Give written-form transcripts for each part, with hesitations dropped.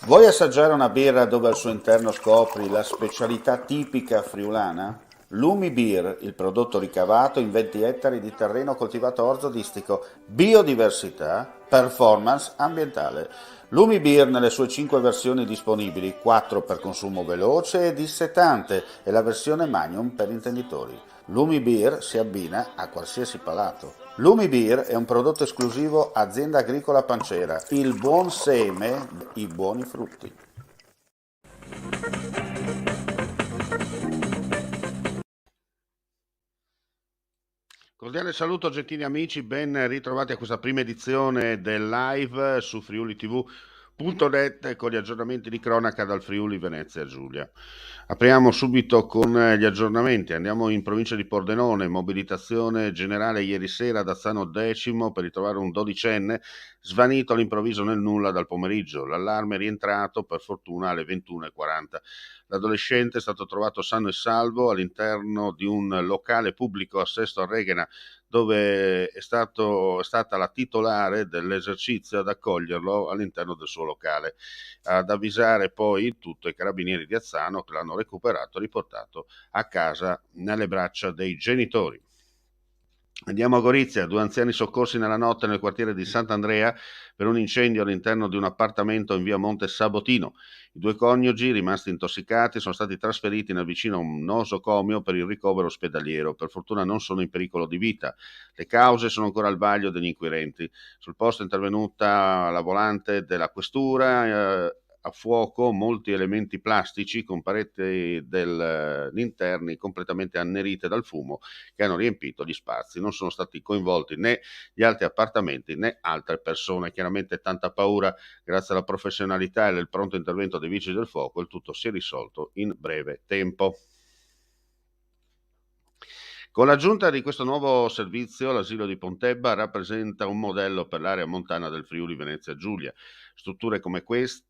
Vuoi assaggiare una birra dove al suo interno scopri la specialità tipica friulana? Lumi Beer, il prodotto ricavato in 20 ettari di terreno coltivato orzodistico, biodiversità, performance ambientale. Lumi Beer nelle sue 5 versioni disponibili, 4 per consumo veloce e dissetante e la versione Magnum per intenditori. Lumi Beer si abbina a qualsiasi palato. Lumi Beer è un prodotto esclusivo Azienda Agricola Pancera, il buon seme, i buoni frutti. Cordiale saluto gentili amici, ben ritrovati a questa prima edizione del live su friulitv.net con gli aggiornamenti di cronaca dal Friuli Venezia Giulia. Apriamo subito con gli aggiornamenti, andiamo in provincia di Pordenone, mobilitazione generale ieri sera ad Azzano Decimo per ritrovare un dodicenne svanito all'improvviso nel nulla dal pomeriggio. L'allarme è rientrato per fortuna alle 21:40. L'adolescente è stato trovato sano e salvo all'interno di un locale pubblico a Sesto Arreghena, dove è stata la titolare dell'esercizio ad accoglierlo all'interno del suo locale. Ad avvisare poi il tutto i carabinieri di Azzano, che l'hanno recuperato e riportato a casa nelle braccia dei genitori. Andiamo a Gorizia, 2 anziani soccorsi nella notte nel quartiere di Sant'Andrea per un incendio all'interno di un appartamento in via Monte Sabotino. I 2 coniugi, rimasti intossicati, sono stati trasferiti nel vicino nosocomio per il ricovero ospedaliero. Per fortuna non sono in pericolo di vita. Le cause sono ancora al vaglio degli inquirenti. Sul posto è intervenuta la volante della questura, a fuoco molti elementi plastici con pareti degli interni completamente annerite dal fumo che hanno riempito gli spazi. Non sono stati coinvolti né gli altri appartamenti né altre persone. Chiaramente tanta paura, grazie alla professionalità e al pronto intervento dei vigili del fuoco, il tutto si è risolto in breve tempo. Con l'aggiunta di questo nuovo servizio, l'asilo di Pontebba rappresenta un modello per l'area montana del Friuli Venezia Giulia. Strutture come questa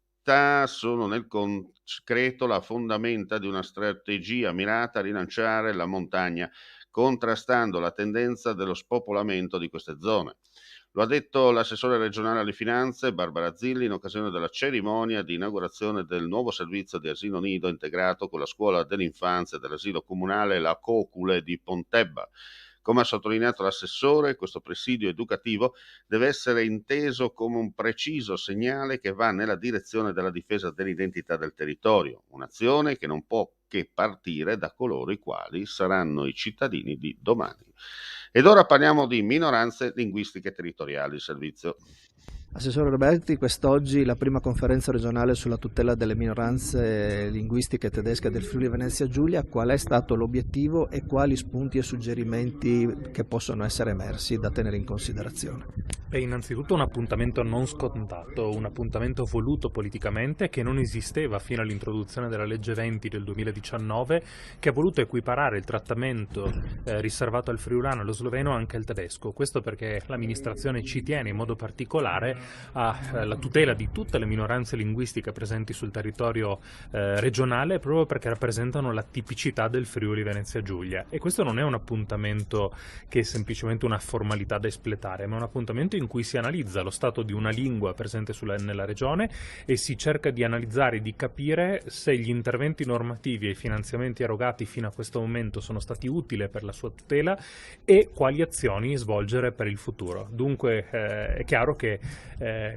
sono nel concreto la fondamenta di una strategia mirata a rilanciare la montagna, contrastando la tendenza dello spopolamento di queste zone. Lo ha detto l'assessore regionale alle finanze Barbara Zilli in occasione della cerimonia di inaugurazione del nuovo servizio di asilo nido integrato con la scuola dell'infanzia dell'asilo comunale La Cocule di Pontebba. Come ha sottolineato l'assessore, questo presidio educativo deve essere inteso come un preciso segnale che va nella direzione della difesa dell'identità del territorio, un'azione che non può che partire da coloro i quali saranno i cittadini di domani. Ed ora parliamo di minoranze linguistiche territoriali, il servizio. Assessore Roberti, quest'oggi la prima conferenza regionale sulla tutela delle minoranze linguistiche tedesche del Friuli Venezia Giulia. Qual è stato l'obiettivo e quali spunti e suggerimenti che possono essere emersi da tenere in considerazione? È innanzitutto un appuntamento non scontato, un appuntamento voluto politicamente che non esisteva fino all'introduzione della legge 20 del 2019, che ha voluto equiparare il trattamento riservato al friulano e allo sloveno anche al tedesco. Questo perché l'amministrazione ci tiene in modo particolare alla tutela di tutte le minoranze linguistiche presenti sul territorio regionale, proprio perché rappresentano la tipicità del Friuli Venezia Giulia. E questo non è un appuntamento che è semplicemente una formalità da espletare, ma è un appuntamento in cui si analizza lo stato di una lingua presente nella regione e si cerca di analizzare e di capire se gli interventi normativi e i finanziamenti erogati fino a questo momento sono stati utili per la sua tutela e quali azioni svolgere per il futuro. Dunque è chiaro che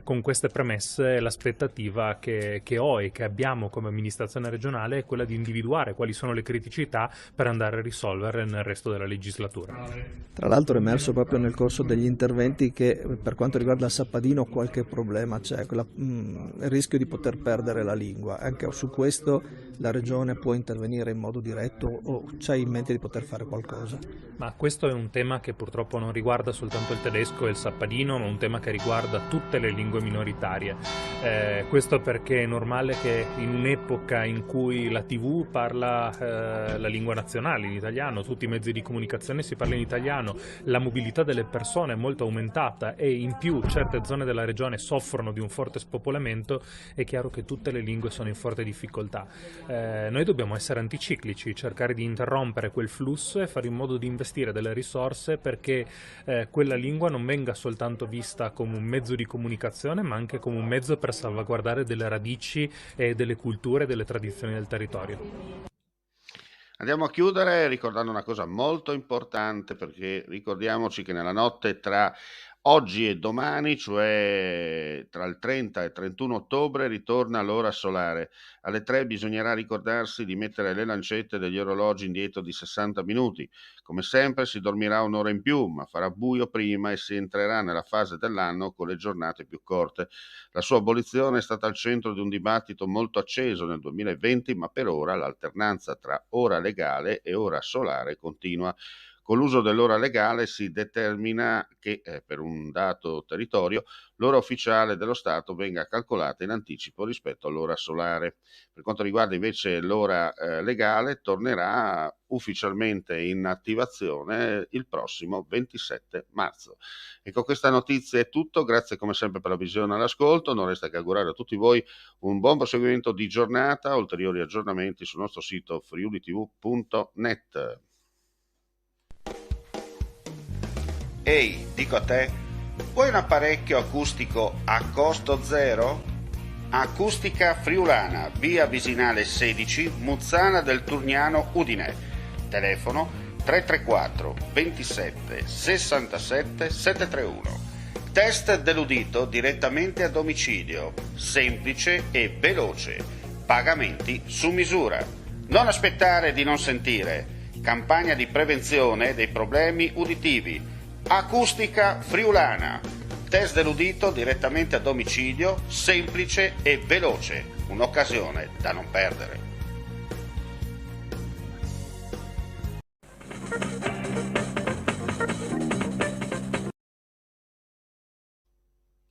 con queste premesse l'aspettativa che ho e che abbiamo come amministrazione regionale è quella di individuare quali sono le criticità per andare a risolverle nel resto della legislatura. Tra l'altro è emerso proprio nel corso degli interventi che per quanto riguarda il sappadino qualche problema c'è, il rischio di poter perdere la lingua. Anche su questo la regione può intervenire in modo diretto o c'è in mente di poter fare qualcosa? Ma questo è un tema che purtroppo non riguarda soltanto il tedesco e il sappadino, ma un tema che riguarda tutte le lingue minoritarie. Questo perché è normale che in un'epoca in cui la TV parla la lingua nazionale, in italiano, tutti i mezzi di comunicazione si parla in italiano, la mobilità delle persone è molto aumentata e in più certe zone della regione soffrono di un forte spopolamento, è chiaro che tutte le lingue sono in forte difficoltà. Noi dobbiamo essere anticiclici, cercare di interrompere quel flusso e fare in modo di investire delle risorse risorse perché quella lingua non venga soltanto vista come un mezzo di comunicazione, ma anche come un mezzo per salvaguardare delle radici e delle culture e delle tradizioni del territorio. Andiamo a chiudere ricordando una cosa molto importante, perché ricordiamoci che nella notte tra oggi e domani, cioè tra il 30 e il 31 ottobre, ritorna l'ora solare. Alle 3 bisognerà ricordarsi di mettere le lancette degli orologi indietro di 60 minuti. Come sempre si dormirà un'ora in più, ma farà buio prima e si entrerà nella fase dell'anno con le giornate più corte. La sua abolizione è stata al centro di un dibattito molto acceso nel 2020, ma per ora l'alternanza tra ora legale e ora solare continua. Con l'uso dell'ora legale si determina che per un dato territorio l'ora ufficiale dello Stato venga calcolata in anticipo rispetto all'ora solare. Per quanto riguarda invece l'ora legale, tornerà ufficialmente in attivazione il prossimo 27 marzo. E con questa notizia è tutto, grazie come sempre per la visione e l'ascolto, non resta che augurare a tutti voi un buon proseguimento di giornata, ulteriori aggiornamenti sul nostro sito friulitv.net. Ehi, dico a te, vuoi un apparecchio acustico a costo zero? Acustica Friulana, via Visinale 16, Muzzana del Turniano, Udine. Telefono 334 27 67 731. Test dell'udito direttamente a domicilio, semplice e veloce. Pagamenti su misura. Non aspettare di non sentire. Campagna di prevenzione dei problemi uditivi. Acustica Friulana. Test dell'udito direttamente a domicilio, semplice e veloce. Un'occasione da non perdere.